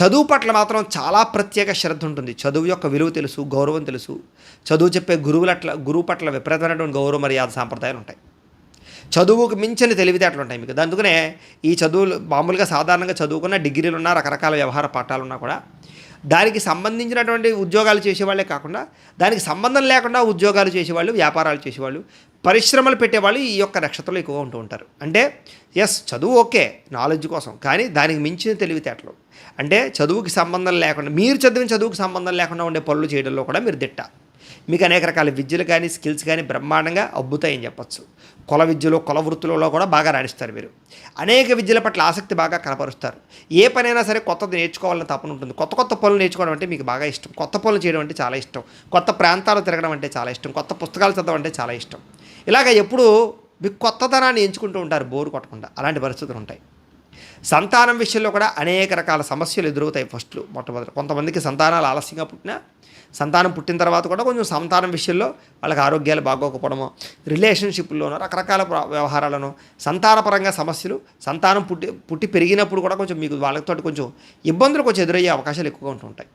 చదువు పట్ల మాత్రం చాలా ప్రత్యేక శ్రద్ధ ఉంటుంది. చదువు యొక్క విలువ తెలుసు, గౌరవం తెలుసు. చదువు చెప్పే గురువు పట్ల విపరీతమైనటువంటి గౌరవ మర్యాద సాంప్రదాయాలు ఉంటాయి. చదువుకు మించిన తెలివితేటలు ఉంటాయి మీకు. అందుకనే ఈ చదువులు మామూలుగా సాధారణంగా చదువుకున్న డిగ్రీలున్నా, రకరకాల వ్యవహార పాఠాలున్నా కూడా దానికి సంబంధించినటువంటి ఉద్యోగాలు చేసేవాళ్ళే కాకుండా, దానికి సంబంధం లేకుండా ఉద్యోగాలు చేసేవాళ్ళు, వ్యాపారాలు చేసేవాళ్ళు, పరిశ్రమలు పెట్టేవాళ్ళు ఈ యొక్క నక్షత్రంలో ఎక్కువగా ఉంటూ ఉంటారు. అంటే చదువు ఓకే నాలెడ్జ్ కోసం, కానీ దానికి మించిన తెలివితేటలు, అంటే చదువుకి సంబంధం లేకుండా, మీరు చదివిన చదువుకి సంబంధం లేకుండా ఉండే పనులు చేయడంలో కూడా మీరు దిట్ట. మీకు అనేక రకాల విద్యలు కానీ, స్కిల్స్ కానీ బ్రహ్మాండంగా అబ్బుతాయని చెప్పచ్చు. కుల విద్యలో, కుల వృత్తులలో కూడా బాగా రాణిస్తారు మీరు. అనేక విద్యల పట్ల ఆసక్తి బాగా కనపరుస్తారు. ఏ పనైనా సరే కొత్తది నేర్చుకోవాలని తపన ఉంటుంది. కొత్త కొత్త పనులు నేర్చుకోవడం అంటే మీకు బాగా ఇష్టం. కొత్త పనులు చేయడం అంటే చాలా ఇష్టం. కొత్త ప్రాంతాలు తిరగడం అంటే చాలా ఇష్టం. కొత్త పుస్తకాలు చదవడం అంటే చాలా ఇష్టం. ఇలాగ ఎప్పుడూ మీకు కొత్తదనాన్ని ఎంచుకుంటూ ఉంటారు, బోరు కొట్టకుండా. అలాంటి పరిస్థితులు ఉంటాయి. సంతానం విషయంలో కూడా అనేక రకాల సమస్యలు ఎదురవుతాయి. మొట్టమొదటి కొంతమందికి సంతానాలు ఆలస్యంగా పుట్టినా, సంతానం పుట్టిన తర్వాత కూడా కొంచెం సంతానం విషయంలో వాళ్ళకి ఆరోగ్యాలు బాగోకపోవడము, రిలేషన్షిప్లోనూ రకరకాల వ్యవహారాలను, సంతానపరంగా సమస్యలు, సంతానం పుట్టి పెరిగినప్పుడు కూడా కొంచెం మీకు వాళ్ళతో కొంచెం ఇబ్బందులు కొంచెం ఎదురయ్యే అవకాశాలు ఎక్కువగా ఉంటుంటాయి.